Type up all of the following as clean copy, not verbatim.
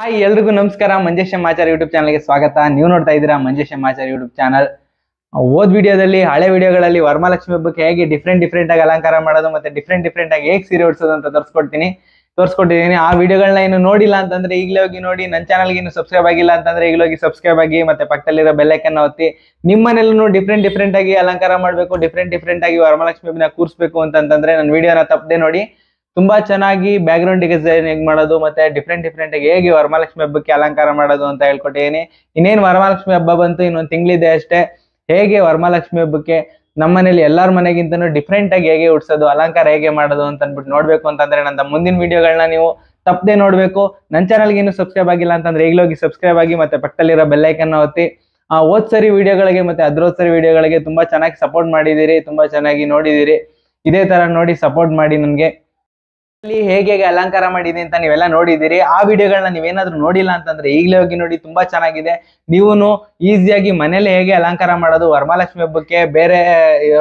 Hi ಎಲ್ರಿಗೂ ನಮಸ್ಕಾರ. ಮಂಜೇಶ್ ಸಮಾಚಾರ ಯೂಟ್ಯೂಬ್ ಚಾನಲ್ಗೆ ಸ್ವಾಗತ. ನೀವು ನೋಡ್ತಾ ಇದ್ದೀರಾ ಮಂಜೇಶ್ ಸಮಾಚಾರ ಯೂಟ್ಯೂಬ್ ಚಾನಲ್. ಓದ್ ವಿಡಿಯೋದಲ್ಲಿ ಹಳೆ ವಿಡಿಯೋಗಳಲ್ಲಿ ವರಮಹಾಲಕ್ಷ್ಮಿ ಹಬ್ಬಕ್ಕೆ ಹೇಗೆ ಡಿಫ್ರೆಂಟ್ ಆಗಿ ಅಲಂಕಾರ ಮಾಡೋದು ಮತ್ತೆ ಡಿಫ್ರೆಂಟ್ ಆಗಿ ಹೇಗೆ ಸೀರೆ ಉಡ್ಸೋದು ಅಂತ ತೋರಿಸ್ಕೊಟ್ಟಿದ್ದೀನಿ. ಆ ವಿಡಿಯೋಗಳನ್ನ ಇನ್ನು ನೋಡಿಲ್ಲ ಅಂತಂದ್ರೆ ಈಗಲೇ ಹೋಗಿ ನೋಡಿ. ನನ್ನ ಚಾನಲ್ಗೆ ಇನ್ನು ಸಬ್ಸ್ಕ್ರೈಬ್ ಆಗಿಲ್ಲ ಅಂತಂದ್ರೆ ಈಗಲೇ ಹೋಗಿ ಸಬ್ಸ್ಕ್ರೈಬ್ ಆಗಿ ಮತ್ತೆ ಪಕ್ಕದಲ್ಲಿರೋ ಬೆಲ್ ಐಕನ್ ಒತ್ತಿ. ನಿಮ್ಮ ಮನೇಲೂ ಡಿಫ್ರೆಂಟ್ ಆಗಿ ಅಲಂಕಾರ ಮಾಡಬೇಕು, ಡಿಫ್ರೆಂಟ್ ಆಗಿ ವರಮಹಾಲಕ್ಷ್ಮಿ ಹಬ್ಬನ ಕೂರಿಸಬೇಕು ಅಂತಂದ್ರೆ ನನ್ನ ವಿಡಿಯೋನ ತಪ್ಪದೆ ನೋಡಿ. ತುಂಬಾ ಚೆನ್ನಾಗಿ ಬ್ಯಾಕ್ ಗ್ರೌಂಡ್ ಡಿಸೈನ್ ಹೇಗೆ ಮಾಡೋದು ಮತ್ತೆ ಡಿಫ್ರೆಂಟ್ ಆಗಿ ಹೇಗೆ ವರಮಹಾಲಕ್ಷ್ಮಿ ಹಬ್ಬಕ್ಕೆ ಅಲಂಕಾರ ಮಾಡೋದು ಅಂತ ಹೇಳ್ಕೊಟ್ಟಿದ್ದೀನಿ. ಇನ್ನೇನು ವರಮಹಾಲಕ್ಷ್ಮಿ ಹಬ್ಬ ಬಂತು, ಇನ್ನೊಂದು ತಿಂಗಳಿದೆ ಅಷ್ಟೇ. ಹೇಗೆ ವರಮಹಾಲಕ್ಷ್ಮಿ ಹಬ್ಬಕ್ಕೆ ನಮ್ಮ ಮನೇಲಿ ಎಲ್ಲಾರ ಮನೆಗಿಂತನೂ ಡಿಫ್ರೆಂಟ್ ಆಗಿ ಹೇಗೆ ಉಡ್ಸೋದು, ಅಲಂಕಾರ ಹೇಗೆ ಮಾಡೋದು ಅಂತ ಅಂದ್ಬಿಟ್ಟು ನೋಡ್ಬೇಕು ಅಂತಂದ್ರೆ ನನ್ನ ಮುಂದಿನ ವಿಡಿಯೋಗಳನ್ನ ನೀವು ತಪ್ಪದೆ ನೋಡ್ಬೇಕು. ನನ್ನ ಚಾನಲ್ಗೆ ಇನ್ನೂ ಸಬ್ಸ್ಕ್ರೈಬ್ ಆಗಿಲ್ಲ ಅಂತಂದ್ರೆ ಈಗಲೇ ಹೋಗಿ ಸಬ್ಸ್ಕ್ರೈಬ್ ಆಗಿ ಮತ್ತೆ ಪಕ್ಕದಲ್ಲಿರೋ ಬೆಲ್ ಐಕನ್ ಒತ್ತಿ. ಹೋದ್ ಸರಿ ವಿಡಿಯೋಗಳಿಗೆ ಮತ್ತೆ ಅದ್ರೋದ್ ವಿಡಿಯೋಗಳಿಗೆ ತುಂಬಾ ಚೆನ್ನಾಗಿ ಸಪೋರ್ಟ್ ಮಾಡಿದಿರಿ, ತುಂಬಾ ಚೆನ್ನಾಗಿ ನೋಡಿದಿರಿ. ಇದೇ ತರ ನೋಡಿ ಸಪೋರ್ಟ್ ಮಾಡಿ ನನಗೆ. ಹೇಗೆ ಅಲಂಕಾರ ಮಾಡಿದೆ ಅಂತ ನೀವೆಲ್ಲ ನೋಡಿದಿರಿ. ಆ ವಿಡಿಯೋಗಳನ್ನ ನೀವೇನಾದ್ರೂ ನೋಡಿಲ್ಲ ಅಂತಂದ್ರೆ ಈಗಲೇ ಹೋಗಿ ನೋಡಿ, ತುಂಬಾ ಚೆನ್ನಾಗಿದೆ. ನೀವುನು ಈಸಿಯಾಗಿ ಮನೇಲಿ ಹೇಗೆ ಅಲಂಕಾರ ಮಾಡೋದು ವರಮಹಾಲಕ್ಷ್ಮಿ ಹಬ್ಬಕ್ಕೆ ಬೇರೆ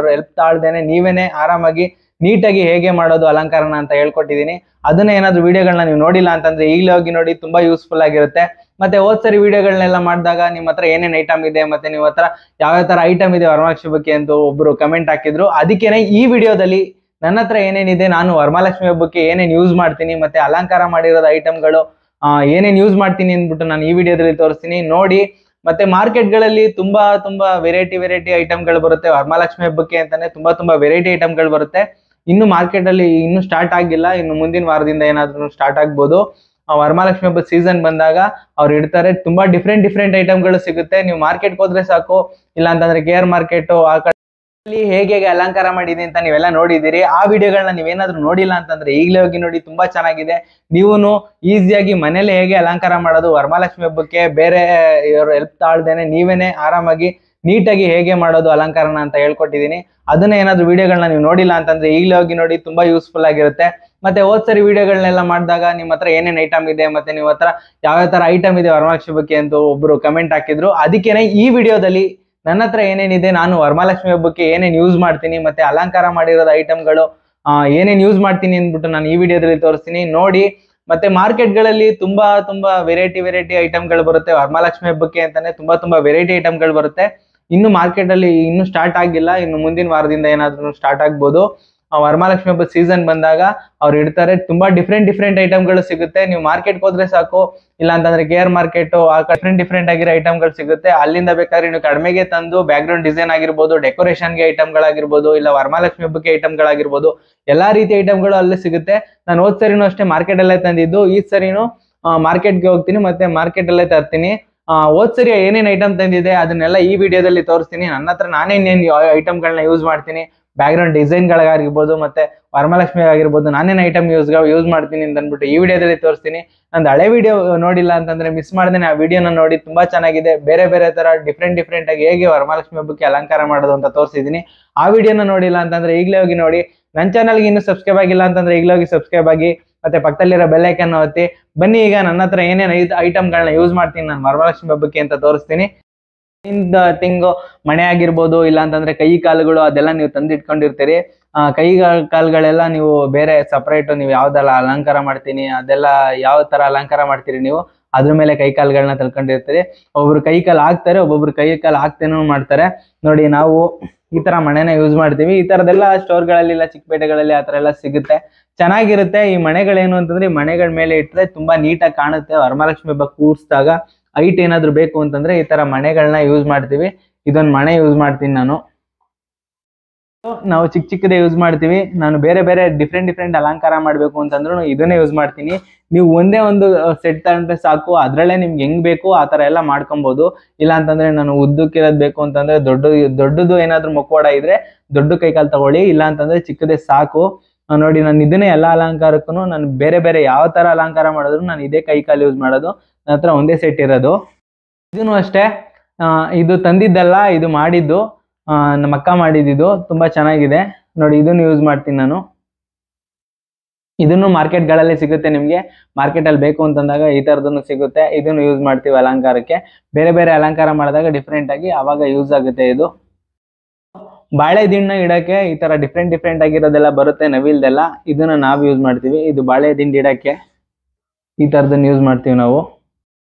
ಹೆಲ್ಪ್ ತಾಳ್ದೇನೆ ನೀವೇನೆ ಆರಾಮಾಗಿ ನೀಟಾಗಿ ಹೇಗೆ ಮಾಡೋದು ಅಲಂಕಾರನ ಅಂತ ಹೇಳ್ಕೊಟ್ಟಿದ್ದೀನಿ. ಅದನ್ನ ಏನಾದ್ರು ವಿಡಿಯೋಗಳನ್ನ ನೀವು ನೋಡಿಲ್ಲ ಅಂತಂದ್ರೆ ಈಗಲೇ ಹೋಗಿ ನೋಡಿ, ತುಂಬಾ ಯೂಸ್ಫುಲ್ ಆಗಿರುತ್ತೆ. ಮತ್ತೆ ಹೋದ್ ಸರಿ ವಿಡಿಯೋಗಳನ್ನೆಲ್ಲ ಮಾಡಿದಾಗ ನಿಮ್ಮ ಹತ್ರ ಏನೇನ್ ಐಟಮ್ ಇದೆ ಮತ್ತೆ ನಿಮ್ಮ ಹತ್ರ ಯಾವ ತರ ಐಟಮ್ ಇದೆ ವರಮಹಾಲಕ್ಷ್ಮಿ ಹಬ್ಬಕ್ಕೆ ಅಂತ ಒಬ್ರು ಕಮೆಂಟ್ ಹಾಕಿದ್ರು. ಅದಕ್ಕೇನೆ ಈ ವಿಡಿಯೋದಲ್ಲಿ ನನ್ನ ಹತ್ರ ಏನೇನಿದೆ, ನಾನು ವರಮಹಾಲಕ್ಷ್ಮಿ ಹಬ್ಬಕ್ಕೆ ಏನೇನ್ ಯೂಸ್ ಮಾಡ್ತೀನಿ ಮತ್ತೆ ಅಲಂಕಾರ ಮಾಡಿರೋದು ಐಟಮ್ಗಳು ಏನೇನ್ ಯೂಸ್ ಮಾಡ್ತೀನಿ ಅಂದ್ಬಿಟ್ಟು ನಾನು ಈ ವಿಡಿಯೋದಲ್ಲಿ ತೋರಿಸ್ತೀನಿ ನೋಡಿ. ಮತ್ತೆ ಮಾರ್ಕೆಟ್ಗಳಲ್ಲಿ ತುಂಬಾ ವೆರೈಟಿ ಐಟಮ್ಗಳು ಬರುತ್ತೆ ವರಮಹಾಲಕ್ಷ್ಮಿ ಹಬ್ಬಕ್ಕೆ ಅಂತಾನೆ. ತುಂಬಾ ವೆರೈಟಿ ಐಟಮ್ಗಳು ಬರುತ್ತೆ. ಇನ್ನು ಮಾರ್ಕೆಟ್ ಅಲ್ಲಿ ಇನ್ನೂ ಸ್ಟಾರ್ಟ್ ಆಗಿಲ್ಲ, ಇನ್ನು ಮುಂದಿನ ವಾರದಿಂದ ಏನಾದ್ರೂ ಸ್ಟಾರ್ಟ್ ಆಗ್ಬೋದು. ವರಮಹಾಲಕ್ಷ್ಮಿ ಹಬ್ಬದ ಸೀಸನ್ ಬಂದಾಗ ಅವ್ರು ಇಡ್ತಾರೆ. ತುಂಬಾ ಡಿಫ್ರೆಂಟ್ ಐಟಮ್ಗಳು ಸಿಗುತ್ತೆ. ನೀವು ಮಾರ್ಕೆಟ್ಗೆ ಹೋದ್ರೆ ಸಾಕು, ಇಲ್ಲ ಅಂತಂದ್ರೆ KR ಮಾರ್ಕೆಟ್ ಆ ಕಡೆ ಹೇಗೆ ಅಲಂಕಾರ ಮಾಡಿದೆ ಅಂತ ನೀವೆಲ್ಲ ನೋಡಿದಿರಿ. ಆ ವಿಡಿಯೋಗಳನ್ನ ನೀವೇನಾದ್ರೂ ನೋಡಿಲ್ಲ ಅಂತಂದ್ರೆ ಈಗಲೇ ಹೋಗಿ ನೋಡಿ, ತುಂಬಾ ಚೆನ್ನಾಗಿದೆ. ನೀವುನು ಈಸಿಯಾಗಿ ಮನೇಲಿ ಹೇಗೆ ಅಲಂಕಾರ ಮಾಡೋದು ವರಮಹಾಲಕ್ಷ್ಮಿ ಹಬ್ಬಕ್ಕೆ ಬೇರೆ ಹೆಲ್ಪ್ ತಾಳ್ದೇನೆ ನೀವೇನೆ ಆರಾಮಾಗಿ ನೀಟಾಗಿ ಹೇಗೆ ಮಾಡೋದು ಅಲಂಕಾರನ ಅಂತ ಹೇಳ್ಕೊಟ್ಟಿದ್ದೀನಿ. ಅದನ್ನ ಏನಾದ್ರು ವಿಡಿಯೋಗಳನ್ನ ನೀವು ನೋಡಿಲ್ಲ ಅಂತಂದ್ರೆ ಈಗಲೇ ಹೋಗಿ ನೋಡಿ, ತುಂಬಾ ಯೂಸ್ಫುಲ್ ಆಗಿರುತ್ತೆ. ಮತ್ತೆ ಹೋದ್ ಸರಿ ವಿಡಿಯೋಗಳನ್ನೆಲ್ಲ ಮಾಡಿದಾಗ ನಿಮ್ಮ ಹತ್ರ ಏನೇನ್ ಐಟಮ್ ಇದೆ ಮತ್ತೆ ನಿಮ್ಮ ಹತ್ರ ಯಾವ ತರ ಐಟಮ್ ಇದೆ ವರಮಹಾಲಕ್ಷ್ಮಿ ಹಬ್ಬಕ್ಕೆ ಅಂತ ಒಬ್ರು ಕಮೆಂಟ್ ಹಾಕಿದ್ರು. ಅದಕ್ಕೇನೆ ಈ ವಿಡಿಯೋದಲ್ಲಿ ನನ್ನ ಹತ್ರ ಏನೇನಿದೆ, ನಾನು ವರಮಹಾಲಕ್ಷ್ಮಿ ಹಬ್ಬಕ್ಕೆ ಏನೇನ್ ಯೂಸ್ ಮಾಡ್ತೀನಿ ಮತ್ತೆ ಅಲಂಕಾರ ಮಾಡಿರೋದು ಐಟಮ್ಗಳು ಏನೇನ್ ಯೂಸ್ ಮಾಡ್ತೀನಿ ಅಂದ್ಬಿಟ್ಟು ನಾನು ಈ ವಿಡಿಯೋದಲ್ಲಿ ತೋರಿಸ್ತೀನಿ ನೋಡಿ. ಮತ್ತೆ ಮಾರ್ಕೆಟ್ಗಳಲ್ಲಿ ತುಂಬಾ ವೆರೈಟಿ ಐಟಮ್ಗಳು ಬರುತ್ತೆ ವರಮಹಾಲಕ್ಷ್ಮಿ ಹಬ್ಬಕ್ಕೆ ಅಂತಾನೆ. ತುಂಬಾ ವೆರೈಟಿ ಐಟಮ್ಗಳು ಬರುತ್ತೆ. ಇನ್ನು ಮಾರ್ಕೆಟ್ ಅಲ್ಲಿ ಇನ್ನೂ ಸ್ಟಾರ್ಟ್ ಆಗಿಲ್ಲ, ಇನ್ನು ಮುಂದಿನ ವಾರದಿಂದ ಏನಾದ್ರೂ ಸ್ಟಾರ್ಟ್ ಆಗ್ಬೋದು. ವರಮಹಾಲಕ್ಷ್ಮಿ ಹಬ್ಬದ ಸೀಸನ್ ಬಂದಾಗ ಅವ್ರು ಇಡ್ತಾರೆ. ತುಂಬಾ ಡಿಫ್ರೆಂಟ್ ಐಟಮ್ಗಳು ಸಿಗುತ್ತೆ. ನೀವು ಮಾರ್ಕೆಟ್ಗೆ ಹೋದ್ರೆ ಸಾಕು, ಇಲ್ಲ ಅಂತಂದ್ರೆ KR ಮಾರ್ಕೆಟ್ ಆ ಡಿಫ್ರೆಂಟ್ ಆಗಿರೋ ಐಟಮ್ಗಳು ಸಿಗುತ್ತೆ. ಅಲ್ಲಿಂದ ಬೇಕಾದ್ರೆ ನೀವು ಕಡಿಮೆಗೆ ತಂದು ಬ್ಯಾಕ್ ಗ್ರೌಂಡ್ ಡಿಸೈನ್ ಆಗಿರ್ಬೋದು, ಡೆಕೋರೇಷನ್ಗೆ ಐಟಮ್ಗಳಾಗಿರ್ಬೋದು, ಇಲ್ಲ ವರಮಹಾಲಕ್ಷ್ಮಿ ಹಬ್ಬಕ್ಕೆ ಐಟಮ್ಗಳಾಗಿರ್ಬೋದು, ಎಲ್ಲಾ ರೀತಿ ಐಟಮ್ಗಳು ಅಲ್ಲೇ ಸಿಗುತ್ತೆ. ನಾನು ಹೋದ್ ಸರಿನೂ ಅಷ್ಟೇ ಮಾರ್ಕೆಟ್ ಅಲ್ಲೇ ತಂದಿದ್ದು. ಈ ಸರಿನೂ ಮಾರ್ಕೆಟ್ಗೆ ಹೋಗ್ತೀನಿ ಮತ್ತೆ ಮಾರ್ಕೆಟ್ ಅಲ್ಲೇ ತರ್ತೀನಿ. ಹೋದ್ ಸರಿ ಏನೇನ್ ಐಟಮ್ ತಂದಿದೆ ಅದನ್ನೆಲ್ಲ ಈ ವಿಡಿಯೋದಲ್ಲಿ ತೋರಿಸ್ತೀನಿ. ನನ್ನ ಹತ್ರ ನಾನೇನೇನ್ ಐಟಮ್ಗಳನ್ನ ಯೂಸ್ ಮಾಡ್ತೀನಿ, ಬ್ಯಾಕ್ ಗ್ರೌಂಡ್ ಡಿಸೈನ್ಗಳಾಗಿರ್ಬೋದು ಮತ್ತೆ ವರಮಹಾಲಕ್ಷ್ಮಿ ಆಗಿರ್ಬೋದು, ನಾನೇನ್ ಐಟಮ್ ಯೂಸ್ ಮಾಡ್ತೀನಿ ಅಂತ ಅಂದ್ಬಿಟ್ಟು ಈ ವಿಡಿಯೋದಲ್ಲಿ ತೋರಿಸ್ತೀನಿ. ನಂದು ಹಳೆ ವಿಡಿಯೋ ನೋಡಿಲ್ಲ ಅಂತಂದ್ರೆ ಮಿಸ್ ಮಾಡ್ದೇನೆ ಆ ವಿಡಿಯೋನ ನೋಡಿ. ತುಂಬಾ ಚೆನ್ನಾಗಿದೆ. ಬೇರೆ ತರ ಡಿಫ್ರೆಂಟ್ ಆಗಿ ಹೇಗೆ ವರಮಹಾಲಕ್ಷ್ಮಿ ಹಬ್ಬಕ್ಕೆ ಅಲಂಕಾರ ಮಾಡೋದು ಅಂತ ತೋರಿಸಿದೀನಿ. ಆ ವಿಡಿಯೋನ ನೋಡಿಲ್ಲ ಅಂತಂದ್ರೆ ಈಗಲೇ ಹೋಗಿ ನೋಡಿ. ನನ್ನ ಚಾನಲ್ಗೆ ಇನ್ನೂ ಸಬ್ಸ್ಕ್ರೈಬ್ ಆಗಿಲ್ಲ ಅಂತಂದ್ರೆ ಈಗಲೇ ಹೋಗಿ ಸಬ್ಸ್ಕ್ರೈಬ್ ಆಗಿ ಮತ್ತೆ ಪಕ್ಕದಲ್ಲಿರೋ ಬೆಲ್ ಐಕನ್ ಒತ್ತಿ. ಬನ್ನಿ ಈಗ ನನ್ನ ಹತ್ರ ಏನೇನ್ ಐಟಮ್ಗಳನ್ನ ಯೂಸ್ ಮಾಡ್ತೀನಿ ನಾನು ವರಮಹಾಲಕ್ಷ್ಮಿ ಹಬ್ಬಕ್ಕೆ ಅಂತ ತೋರಿಸ್ತೀನಿ. ತಿಂಗು ಮಣೆ ಆಗಿರ್ಬೋದು, ಇಲ್ಲ ಅಂತಂದ್ರೆ ಕೈ ಕಾಲುಗಳು ಅದೆಲ್ಲ ನೀವು ತಂದಿಟ್ಕೊಂಡಿರ್ತೀರಿ. ಕೈ ಕಾಲುಗಳೆಲ್ಲ ನೀವು ಬೇರೆ ಸಪರೇಟ್ ನೀವು ಯಾವ್ದೆಲ್ಲ ಅಲಂಕಾರ ಮಾಡ್ತೀನಿ ಅದೆಲ್ಲ ಯಾವ ತರ ಅಲಂಕಾರ ಮಾಡ್ತೀರಿ ನೀವು ಅದ್ರ ಮೇಲೆ ಕೈ ಕಾಲುಗಳನ್ನ ತಳ್ಕೊಂಡಿರ್ತೀರಿ. ಒಬ್ರು ಕೈ ಕಾಲು ಹಾಕ್ತಾರೆ, ಒಬ್ಬೊಬ್ರು ಕೈ ಕಾಲು ಹಾಕ್ತೇನೂ ಮಾಡ್ತಾರೆ ನೋಡಿ. ನಾವು ಈ ತರ ಮಣೆನ ಯೂಸ್ ಮಾಡ್ತೀವಿ. ಈ ತರದೆಲ್ಲ ಸ್ಟೋರ್ಗಳಲ್ಲಿ ಇಲ್ಲ ಚಿಕ್ಕಪೇಟೆಗಳಲ್ಲಿ ಆ ತರ ಎಲ್ಲ ಸಿಗುತ್ತೆ, ಚೆನ್ನಾಗಿರುತ್ತೆ. ಈ ಮಣೆಗಳೇನು ಅಂತಂದ್ರೆ ಮಣೆಗಳ ಮೇಲೆ ಇಟ್ಟರೆ ತುಂಬಾ ನೀಟಾಗಿ ಕಾಣುತ್ತೆ. ವರಮಹಾಲಕ್ಷ್ಮಿ ಹಬ್ಬ ಕೂರಿಸಿದಾಗ ಹೈಟ್ ಏನಾದ್ರು ಬೇಕು ಅಂತಂದ್ರೆ ಈ ತರ ಮಣೆಗಳನ್ನ ಯೂಸ್ ಮಾಡ್ತೀವಿ. ಇದೊಂದು ಮಣೆ ಯೂಸ್ ಮಾಡ್ತೀನಿ ನಾನು. ನಾವು ಚಿಕ್ಕದೇ ಯೂಸ್ ಮಾಡ್ತೀವಿ. ನಾನು ಬೇರೆ ಡಿಫ್ರೆಂಟ್ ಅಲಂಕಾರ ಮಾಡ್ಬೇಕು ಅಂತಂದ್ರು ಇದನ್ನೇ ಯೂಸ್ ಮಾಡ್ತೀನಿ. ನೀವು ಒಂದೇ ಒಂದು ಸೆಟ್ ತಗೊಂಡ್ರೆ ಸಾಕು, ಅದ್ರಲ್ಲೇ ನಿಮ್ಗೆ ಹೆಂಗ್ ಬೇಕು ಆ ತರ ಎಲ್ಲ ಮಾಡ್ಕೊಬಹುದು. ಇಲ್ಲ ಅಂತಂದ್ರೆ ನಾನು ಉದ್ದಕ್ಕಿರೋದ್ ಬೇಕು ಅಂತಂದ್ರೆ ದೊಡ್ಡದು ಏನಾದ್ರು ಮುಖವಾಡ ಇದ್ರೆ ದೊಡ್ಡ ಕೈಕಾಲು ತಗೊಳ್ಳಿ, ಇಲ್ಲ ಅಂತಂದ್ರೆ ಚಿಕ್ಕದೇ ಸಾಕು ನೋಡಿ. ನಾನು ಇದನ್ನೇ ಎಲ್ಲಾ ಅಲಂಕಾರಕ್ಕೂ ನಾನು ಬೇರೆ ಯಾವ ತರ ಅಲಂಕಾರ ಮಾಡಿದ್ರು ನಾನು ಇದೇ ಕೈಕಾಲು ಯೂಸ್ ಮಾಡೋದು. ನನ್ನ ಹತ್ರ ಒಂದೇ ಸೆಟ್ ಇರೋದು. ಇದನ್ನು ಅಷ್ಟೇ, ಇದು ತಂದಿದ್ದಲ್ಲ, ಇದು ಮಾಡಿದ್ದು ನಮ್ಮ ಅಕ್ಕ ಮಾಡಿದ್ದು. ತುಂಬಾ ಚೆನ್ನಾಗಿದೆ ನೋಡಿ. ಇದನ್ನು ಯೂಸ್ ಮಾಡ್ತೀನಿ ನಾನು. ಇದನ್ನು ಮಾರ್ಕೆಟ್ಗಳಲ್ಲಿ ಸಿಗುತ್ತೆ ನಿಮ್ಗೆ. ಮಾರ್ಕೆಟ್ ಅಲ್ಲಿ ಬೇಕು ಅಂತಂದಾಗ ಈ ತರದನ್ನು ಸಿಗುತ್ತೆ. ಇದನ್ನು ಯೂಸ್ ಮಾಡ್ತೀವಿ ಅಲಂಕಾರಕ್ಕೆ. ಬೇರೆ ಅಲಂಕಾರ ಮಾಡಿದಾಗ ಡಿಫ್ರೆಂಟ್ ಆಗಿ ಅವಾಗ ಯೂಸ್ ಆಗುತ್ತೆ. ಇದು ಬಾಳೆ ದಿಂಡ ಇಡಕ್ಕೆ ಈ ತರ ಡಿಫ್ರೆಂಟ್ ಆಗಿರೋದೆಲ್ಲ ಬರುತ್ತೆ ನವಿಲ್ದೆಲ್ಲ. ಇದನ್ನ ನಾವು ಯೂಸ್ ಮಾಡ್ತೀವಿ. ಇದು ಬಾಳೆ ದಿಂಡ ಇಡಕ್ಕೆ ಈ ತರದನ್ನ ಯೂಸ್ ಮಾಡ್ತೀವಿ ನಾವು.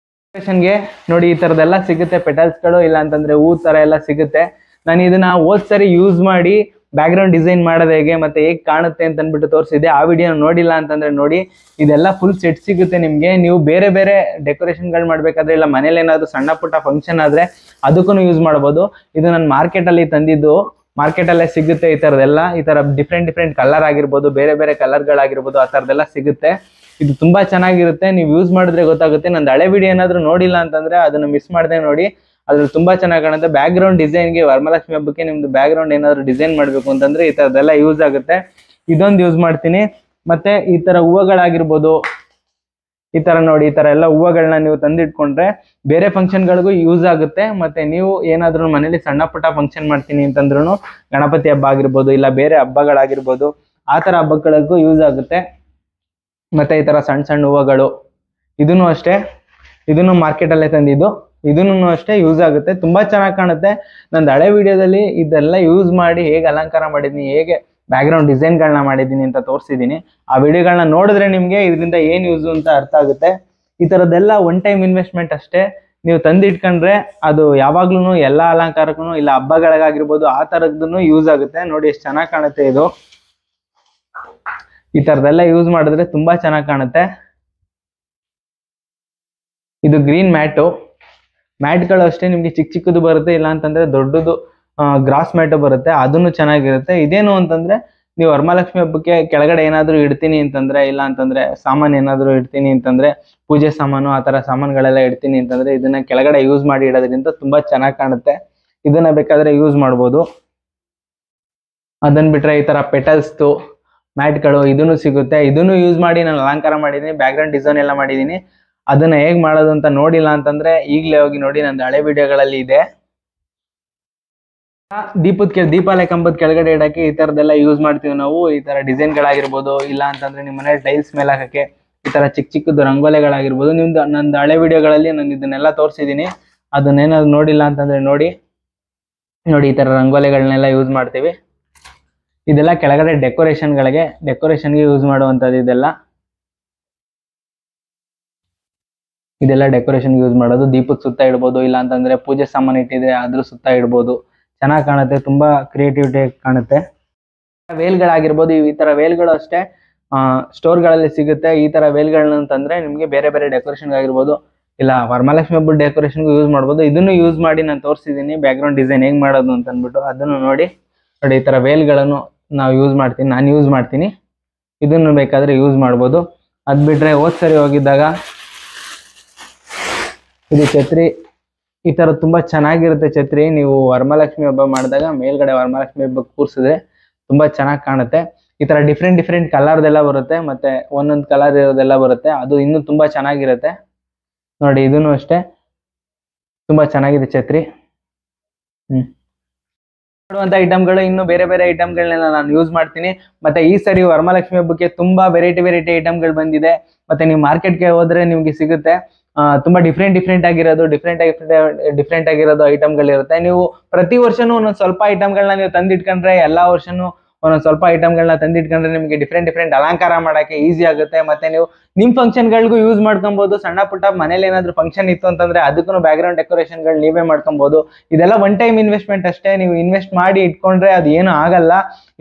ಗೆ ನೋಡಿ ಈ ತರದೆಲ್ಲ ಸಿಗುತ್ತೆ, ಪೆಟಲ್ಸ್ಗಳು ಇಲ್ಲ ಅಂತಂದ್ರೆ ಹೂ ತರ ಎಲ್ಲ ಸಿಗುತ್ತೆ. ನಾನು ಇದನ್ನ ಸರಿ ಯೂಸ್ ಮಾಡಿ ಬ್ಯಾಕ್ ಗ್ರೌಂಡ್ ಡಿಸೈನ್ ಮಾಡೋದು ಹೇಗೆ ಮತ್ತೆ ಹೇಗೆ ಕಾಣುತ್ತೆ ಅಂತ ಅಂದ್ಬಿಟ್ಟು ತೋರಿಸಿದೆ. ಆ ವಿಡಿಯೋ ನೋಡಿಲ್ಲ ಅಂತಂದ್ರೆ ನೋಡಿ, ಇದೆಲ್ಲ ಫುಲ್ ಸೆಟ್ ಸಿಗುತ್ತೆ ನಿಮ್ಗೆ. ನೀವು ಬೇರೆ ಬೇರೆ ಡೆಕೋರೇಷನ್ಗಳು ಮಾಡ್ಬೇಕಾದ್ರೆ ಇಲ್ಲ ಮನೇಲಿ ಏನಾದ್ರು ಸಣ್ಣ ಪುಟ್ಟ ಫಂಕ್ಷನ್ ಆದ್ರೆ ಅದಕ್ಕೂ ಯೂಸ್ ಮಾಡ್ಬೋದು. ಇದು ನಾನು ಮಾರ್ಕೆಟ್ ಅಲ್ಲಿ ತಂದಿದ್ದು, ಮಾರ್ಕೆಟ್ ಅಲ್ಲೇ ಸಿಗುತ್ತೆ ಈ ತರದೆಲ್ಲ. ಈ ತರ ಡಿಫ್ರೆಂಟ್ ಕಲರ್ ಆಗಿರ್ಬೋದು, ಬೇರೆ ಬೇರೆ ಕಲರ್ಗಳಾಗಿರ್ಬೋದು, ಆ ತರದೆಲ್ಲ ಸಿಗುತ್ತೆ. ಇದು ತುಂಬಾ ಚೆನ್ನಾಗಿರುತ್ತೆ, ನೀವು ಯೂಸ್ ಮಾಡಿದ್ರೆ ಗೊತ್ತಾಗುತ್ತೆ. ನಂದು ಹಳೆ ವಿಡಿಯೋ ಏನಾದ್ರು ನೋಡಿಲ್ಲ ಅಂತಂದ್ರೆ ಅದನ್ನ ಮಿಸ್ ಮಾಡದೆ ನೋಡಿ, ಅದ್ರಲ್ಲಿ ತುಂಬಾ ಚೆನ್ನಾಗಿ ಕಾಣುತ್ತೆ. ಬ್ಯಾಕ್ ಗ್ರೌಂಡ್ ಡಿಸೈನ್ಗೆ ವರಮಹಾಲಕ್ಷ್ಮಿ ಹಬ್ಬಕ್ಕೆ ನಿಮ್ದು ಬ್ಯಾಕ್ ಗ್ರೌಂಡ್ ಏನಾದ್ರು ಡಿಸೈನ್ ಮಾಡ್ಬೇಕು ಅಂತಂದ್ರೆ ಈ ತರದೆಲ್ಲ ಯೂಸ್ ಆಗುತ್ತೆ. ಇದೊಂದು ಯೂಸ್ ಮಾಡ್ತೀನಿ. ಮತ್ತೆ ಈ ತರ ಹೂವುಗಳಾಗಿರ್ಬೋದು, ಈ ತರ ನೋಡಿ, ಈ ತರ ಎಲ್ಲ ಹೂವುಗಳನ್ನ ನೀವು ತಂದಿಟ್ಕೊಂಡ್ರೆ ಬೇರೆ ಫಂಕ್ಷನ್ಗಳಿಗೂ ಯೂಸ್ ಆಗುತ್ತೆ. ಮತ್ತೆ ನೀವು ಏನಾದ್ರೂ ಮನೇಲಿ ಸಣ್ಣ ಪುಟ್ಟ ಫಂಕ್ಷನ್ ಮಾಡ್ತೀನಿ ಅಂತಂದ್ರೂ, ಗಣಪತಿ ಹಬ್ಬ ಆಗಿರ್ಬೋದು ಇಲ್ಲ ಬೇರೆ ಹಬ್ಬಗಳಾಗಿರ್ಬೋದು, ಆ ತರ ಹಬ್ಬಗಳಿಗೂ ಯೂಸ್ ಆಗುತ್ತೆ. ಮತ್ತೆ ಈ ತರ ಸಣ್ಣ ಸಣ್ಣ ಹೂವುಗಳು, ಇದನ್ನು ಅಷ್ಟೇ, ಇದನ್ನು ಮಾರ್ಕೆಟ್ ಅಲ್ಲೇ ತಂದಿದ್ದು, ಇದನ್ನು ಅಷ್ಟೇ ಯೂಸ್ ಆಗುತ್ತೆ. ತುಂಬಾ ಚೆನ್ನಾಗಿ ಕಾಣುತ್ತೆ. ನಂದು ಹಳೆ ವಿಡಿಯೋದಲ್ಲಿ ಇದೆಲ್ಲ ಯೂಸ್ ಮಾಡಿ ಹೇಗೆ ಅಲಂಕಾರ ಮಾಡಿದೀನಿ, ಹೇಗೆ ಬ್ಯಾಕ್ ಗ್ರೌಂಡ್ ಡಿಸೈನ್ಗಳನ್ನ ಮಾಡಿದೀನಿ ಅಂತ ತೋರಿಸಿದೀನಿ. ಆ ವಿಡಿಯೋಗಳನ್ನ ನೋಡಿದ್ರೆ ನಿಮ್ಗೆ ಇದರಿಂದ ಏನ್ ಯೂಸ್ ಅಂತ ಅರ್ಥ ಆಗುತ್ತೆ. ಈ ತರದೆಲ್ಲ ಒನ್ ಟೈಮ್ ಇನ್ವೆಸ್ಟ್ಮೆಂಟ್ ಅಷ್ಟೇ. ನೀವು ತಂದಿಟ್ಕೊಂಡ್ರೆ ಅದು ಯಾವಾಗ್ಲೂ ಎಲ್ಲ ಅಲಂಕಾರಕ್ಕೂ ಇಲ್ಲ ಹಬ್ಬಗಳಿಗಾಗಿರ್ಬೋದು ಆ ತರದ್ದು ಯೂಸ್ ಆಗುತ್ತೆ. ನೋಡಿ ಎಷ್ಟು ಚೆನ್ನಾಗಿ ಕಾಣುತ್ತೆ ಇದು. ಈ ತರದೆಲ್ಲ ಯೂಸ್ ಮಾಡಿದ್ರೆ ತುಂಬಾ ಚೆನ್ನಾಗಿ ಕಾಣುತ್ತೆ. ಇದು ಗ್ರೀನ್ ಮ್ಯಾಟ್ಗಳು ಅಷ್ಟೇ, ನಿಮ್ಗೆ ಚಿಕ್ಕದು ಬರುತ್ತೆ, ಇಲ್ಲ ಅಂತಂದ್ರೆ ದೊಡ್ಡದು ಗ್ರಾಸ್ ಮ್ಯಾಟ್ ಬರುತ್ತೆ, ಅದನ್ನು ಚೆನ್ನಾಗಿರುತ್ತೆ. ಇದೇನು ಅಂತಂದ್ರೆ ನೀವು ವರಮಹಾಲಕ್ಷ್ಮಿ ಹಬ್ಬಕ್ಕೆ ಕೆಳಗಡೆ ಏನಾದ್ರು ಇಡ್ತೀನಿ ಅಂತಂದ್ರೆ, ಇಲ್ಲ ಅಂತಂದ್ರೆ ಸಾಮಾನು ಏನಾದ್ರು ಇಡ್ತೀನಿ ಅಂತಂದ್ರೆ, ಪೂಜೆ ಸಾಮಾನು ಆ ತರ ಸಾಮಾನುಗಳೆಲ್ಲ ಇಡ್ತೀನಿ ಅಂತಂದ್ರೆ ಇದನ್ನ ಕೆಳಗಡೆ ಯೂಸ್ ಮಾಡಿ ಇಡೋದ್ರಿಂದ ತುಂಬಾ ಚೆನ್ನಾಗಿ ಕಾಣುತ್ತೆ. ಇದನ್ನ ಬೇಕಾದ್ರೆ ಯೂಸ್ ಮಾಡ್ಬೋದು. ಅದನ್ನ ಬಿಟ್ರೆ ಈ ತರ ಪೆಟಲ್ಸ್ದು ಮ್ಯಾಟ್ಗಳು ಇದನ್ನು ಸಿಗುತ್ತೆ. ಇದನ್ನು ಯೂಸ್ ಮಾಡಿ ನಾನು ಅಲಂಕಾರ ಮಾಡಿದೀನಿ, ಬ್ಯಾಕ್ ಗ್ರೌಂಡ್ ಡಿಸೈನ್ ಎಲ್ಲ ಮಾಡಿದೀನಿ. ಅದನ್ನ ಹೇಗ್ ಮಾಡೋದು ಅಂತ ನೋಡಿಲ್ಲ ಅಂತಂದ್ರೆ ಈಗಲೇ ಹೋಗಿ ನೋಡಿ, ನಂದು ಹಳೆ ವಿಡಿಯೋಗಳಲ್ಲಿ ಇದೆ. ದೀಪಾಲೆ ಕಂಬದ ಕೆಳಗಡೆ ಇಡಕ್ಕೆ ಈ ತರದೆಲ್ಲ ಯೂಸ್ ಮಾಡ್ತೀವಿ ನಾವು. ಈ ತರ ಡಿಸೈನ್ಗಳಾಗಿರ್ಬೋದು, ಇಲ್ಲ ಅಂತಂದ್ರೆ ನಿಮ್ಮ ಮನೆ ಟೈಲ್ಸ್ ಮೇಲೆ ಹಾಕಕ್ಕೆ ಈ ತರ ಚಿಕ್ಕದು ರಂಗೋಲೆಗಳಾಗಿರ್ಬೋದು. ನಂದು ಹಳೆ ವಿಡಿಯೋಗಳಲ್ಲಿ ನಾನು ಇದನ್ನೆಲ್ಲ ತೋರಿಸಿದೀನಿ. ಅದನ್ನೇನಾದ್ರು ನೋಡಿಲ್ಲ ಅಂತಂದ್ರೆ ನೋಡಿ, ಈ ತರ ರಂಗೋಲೆಗಳನ್ನೆಲ್ಲ ಯೂಸ್ ಮಾಡ್ತೀವಿ. ಇದೆಲ್ಲ ಕೆಳಗಡೆ ಡೆಕೋರೇಷನ್ಗೆ ಯೂಸ್ ಮಾಡುವಂಥದ್ದು. ಇದೆಲ್ಲ ಡೆಕೋರೇಷನ್ಗೆ ಯೂಸ್ ಮಾಡೋದು. ದೀಪದ ಸುತ್ತ ಇಡ್ಬೋದು, ಇಲ್ಲ ಅಂತಂದ್ರೆ ಪೂಜೆ ಸಾಮಾನು ಇಟ್ಟಿದ್ರೆ ಅದ್ರ ಸುತ್ತ ಇಡ್ಬೋದು. ಚೆನ್ನಾಗಿ ಕಾಣುತ್ತೆ, ತುಂಬಾ ಕ್ರಿಯೇಟಿವಿಟಿ ಕಾಣುತ್ತೆ. ವೇಲ್ಗಳಾಗಿರ್ಬೋದು, ಈ ತರ ವೇಲ್ಗಳು ಅಷ್ಟೇ ಸ್ಟೋರ್ಗಳಲ್ಲಿ ಸಿಗುತ್ತೆ. ಈ ತರ ವೇಲ್ಗಳನ್ನ ಅಂತಂದ್ರೆ ನಿಮ್ಗೆ ಬೇರೆ ಬೇರೆ ಡೆಕೋರೇಷನ್ ಆಗಿರ್ಬೋದು, ಇಲ್ಲ ವರಮಹಾಲಕ್ಷ್ಮಿ ಹಬ್ಬದ ಡೆಕೋರೇಷನ್ಗೂ ಯೂಸ್ ಮಾಡ್ಬೋದು. ಇದನ್ನು ಯೂಸ್ ಮಾಡಿ ನಾನು ತೋರಿಸಿದ್ದೀನಿ ಬ್ಯಾಕ್ ಗ್ರೌಂಡ್ ಡಿಸೈನ್ ಹೆಂಗ್ ಮಾಡೋದು ಅಂತ ಅಂದ್ಬಿಟ್ಟು. ಅದನ್ನು ನೋಡಿ, ಈ ತರ ವೇಲ್ಗಳನ್ನು ನಾನು ಯೂಸ್ ಮಾಡ್ತೀನಿ. ಇದನ್ನು ಬೇಕಾದ್ರೆ ಯೂಸ್ ಮಾಡ್ಬೋದು. ಅದ್ ಬಿಟ್ರೆ ಸರಿ ಹೋಗಿದ್ದಾಗ ಇದು ಛತ್ರಿ, ಈ ತರ ತುಂಬಾ ಚೆನ್ನಾಗಿರುತ್ತೆ ಛತ್ರಿ. ನೀವು ವರಮಹಾಲಕ್ಷ್ಮಿ ಹಬ್ಬ ಮಾಡಿದಾಗ ಮೇಲ್ಗಡೆ ವರಮಹಾಲಕ್ಷ್ಮಿ ಹಬ್ಬ ಕೂರ್ಸಿದ್ರೆ ತುಂಬಾ ಚೆನ್ನಾಗಿ ಕಾಣುತ್ತೆ. ಈ ತರ ಡಿಫ್ರೆಂಟ್ ಕಲರ್ದೆಲ್ಲ ಬರುತ್ತೆ, ಮತ್ತೆ ಒಂದೊಂದು ಕಲರ್ ಇರೋದೆಲ್ಲ ಬರುತ್ತೆ. ಅದು ಇನ್ನೂ ತುಂಬಾ ಚೆನ್ನಾಗಿರುತ್ತೆ. ನೋಡಿ, ಇದನ್ನು ಅಷ್ಟೇ ತುಂಬಾ ಚೆನ್ನಾಗಿದೆ ಛತ್ರಿ. ನೋಡುವಂತ ಐಟಮ್ಗಳು ಇನ್ನು ಬೇರೆ ಬೇರೆ ಐಟಮ್ಗಳನ್ನೆಲ್ಲ ನಾನು ಯೂಸ್ ಮಾಡ್ತೀನಿ. ಮತ್ತೆ ಈ ಸರಿ ವರಮಹಾಲಕ್ಷ್ಮಿ ಹಬ್ಬಕ್ಕೆ ತುಂಬಾ ವೆರೈಟಿ ಐಟಮ್ಗಳು ಬಂದಿದೆ. ಮತ್ತೆ ನೀವು ಮಾರ್ಕೆಟ್ಗೆ ಹೋದ್ರೆ ನಿಮ್ಗೆ ಸಿಗುತ್ತೆ. ತುಂಬಾ ಡಿಫ್ರೆಂಟ್ ಆಗಿರೋದು ಐಟಮ್ಗಳಿರುತ್ತೆ. ನೀವು ಪ್ರತಿ ವರ್ಷನೂ ಒಂದೊಂದು ಸ್ವಲ್ಪ ಐಟಮ್ಗಳನ್ನ ನೀವು ತಂದಿಟ್ಕೊಂಡ್ರೆ, ಎಲ್ಲಾ ವರ್ಷನೂ ಒಂದೊಂದು ಸ್ವಲ್ಪ ಐಟಮ್ಗಳನ್ನ ತಂದಿಟ್ಕೊಂಡ್ರೆ ನಿಮಗೆ ಡಿಫ್ರೆಂಟ್ ಅಲಂಕಾರ ಮಾಡಕ್ಕೆ ಈಸಿ ಆಗುತ್ತೆ. ಮತ್ತೆ ನೀವು ನಿಮ್ ಫಂಕ್ಷನ್ಗಳಿಗೂ ಯೂಸ್ ಮಾಡ್ಕೊಬಹುದು. ಸಣ್ಣ ಪುಟ್ಟ ಮನೇಲಿ ಏನಾದ್ರು ಫಂಕ್ಷನ್ ಇತ್ತು ಅಂತಂದ್ರೆ ಅದಕ್ಕೂ ಬ್ಯಾಕ್ ಗ್ರೌಂಡ್ ಡೆಕೋರೇಷನ್ಗಳು ನೀವೇ ಮಾಡ್ಕೊಬಹುದು. ಇದೆಲ್ಲ ಒನ್ ಟೈಮ್ ಇನ್ವೆಸ್ಟ್ಮೆಂಟ್ ಅಷ್ಟೇ. ನೀವು ಇನ್ವೆಸ್ಟ್ ಮಾಡಿ ಇಟ್ಕೊಂಡ್ರೆ ಅದು ಏನು ಆಗಲ್ಲ.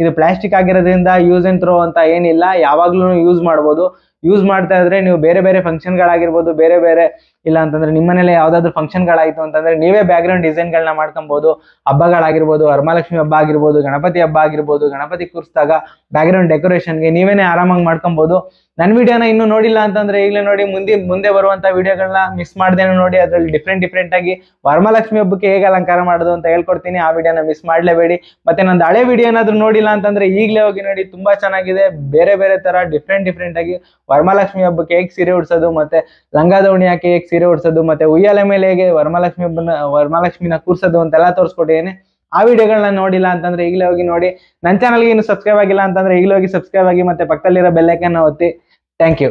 ಇದು ಪ್ಲಾಸ್ಟಿಕ್ ಆಗಿರೋದ್ರಿಂದ ಯೂಸ್ ಅಂಡ್ ಥ್ರೋ ಅಂತ ಏನಿಲ್ಲ, ಯಾವಾಗ್ಲೂ ಯೂಸ್ ಮಾಡ್ಬೋದು. ಯೂಸ್ ಮಾಡ್ತಾ ಇದ್ರೆ ನೀವು ಬೇರೆ ಬೇರೆ ಫಂಕ್ಷನ್ಗಳಾಗಿರ್ಬೋದು, ಬೇರೆ ಇಲ್ಲ ಅಂತಂದ್ರೆ ನಿಮ್ಮನೇಲಿ ಯಾವ್ದಾದ್ರು ಫಂಕ್ಷನ್ಗಳಾಯ್ತು ಅಂತಂದ್ರೆ ನೀವೇ ಬ್ಯಾಕ್ ಗ್ರೌಂಡ್ ಡಿಸೈನ್ಗಳನ್ನ ಮಾಡ್ಕೊಬಹುದು. ಹಬ್ಬಗಳಾಗಿರ್ಬೋದು, ವರಮಹಾಲಕ್ಷ್ಮಿ ಹಬ್ಬ ಆಗಿರ್ಬೋದು, ಗಣಪತಿ ಹಬ್ಬ ಆಗಿರ್ಬೋದು, ಗಣಪತಿ ಕೂರಿಸಿದಾಗ ಬ್ಯಾಕ್ ಗ್ರೌಂಡ್ ಡೆಕೋರೇಷನ್ಗೆ ನೀವೇನೆ ಆರಾಮಾಗಿ ಮಾಡ್ಕೊಬಹುದು. ನನ್ನ ವಿಡಿಯೋನ ಇನ್ನೂ ನೋಡಿಲ್ಲ ಅಂತಂದ್ರೆ ಈಗಲೇ ನೋಡಿ, ಮುಂದೆ ಬರುವಂತ ವಿಡಿಯೋಗಳನ್ನ ಮಿಸ್ ಮಾಡ್ದೇನೆ ನೋಡಿ. ಅದ್ರಲ್ಲಿ ಡಿಫ್ರೆಂಟ್ ಆಗಿ ವರಮಹಾಲಕ್ಷ್ಮಿ ಹಬ್ಬಕ್ಕೆ ಹೇಗೆ ಅಲಂಕಾರ ಮಾಡೋದು ಅಂತ ಹೇಳ್ಕೊಡ್ತೀನಿ. ಆ ವಿಡಿಯೋನ ಮಿಸ್ ಮಾಡ್ಲೇಬೇಡಿ. ಮತ್ತೆ ನಂದು ಹಳೆ ವಿಡಿಯೋ ಏನಾದ್ರು ನೋಡಿಲ್ಲ ಅಂತಂದ್ರೆ ಈಗಲೇ ಹೋಗಿ ನೋಡಿ, ತುಂಬಾ ಚೆನ್ನಾಗಿದೆ. ಬೇರೆ ತರ ಡಿಫ್ರೆಂಟ್ ಆಗಿ ವರಮಹಾಲಕ್ಷ್ಮಿ ಹಬ್ಬಕ್ಕೆ ಹೇಗೆ ಸೀರೆ ಉಡ್ಸೋದು, ಮತ್ತೆ ಲಂಗ ದಾವಣಿ ಹಾಕಿ ಹೇಗೆ ಸೀರೆ ಉಡ್ಸೋದು, ಮತ್ತೆ ಉಯ್ಯಾಲೆ ಮೇಲೆ ಹೇಗೆ ವರಮಹಾಲಕ್ಷ್ಮಿನ ಕೂರ್ಸೋದು ಅಂತೆಲ್ಲ ತೋರಿಸ್ಕೊಟ್ಟಿದ್ದೀನಿ. ಆ ವಿಡಿಯೋಗಳನ್ನ ನೋಡಿಲ್ಲ ಅಂತಂದ್ರೆ ಈಗಲೇ ಹೋಗಿ ನೋಡಿ. ನನ್ನ ಚಾನಲ್ಗೆ ಇನ್ನು ಸಬ್ಸ್ಕ್ರೈಬ್ ಆಗಿಲ್ಲ ಅಂತಂದ್ರೆ ಈಗಲೇ ಹೋಗಿ ಸಬ್ಸ್ಕ್ರೈಬ್ ಆಗಿ, ಮತ್ತೆ ಪಕ್ಕದಲ್ಲಿರೋ ಬೆಲ್ ಐಕಾನ್ ಒತ್ತಿ. Thank you.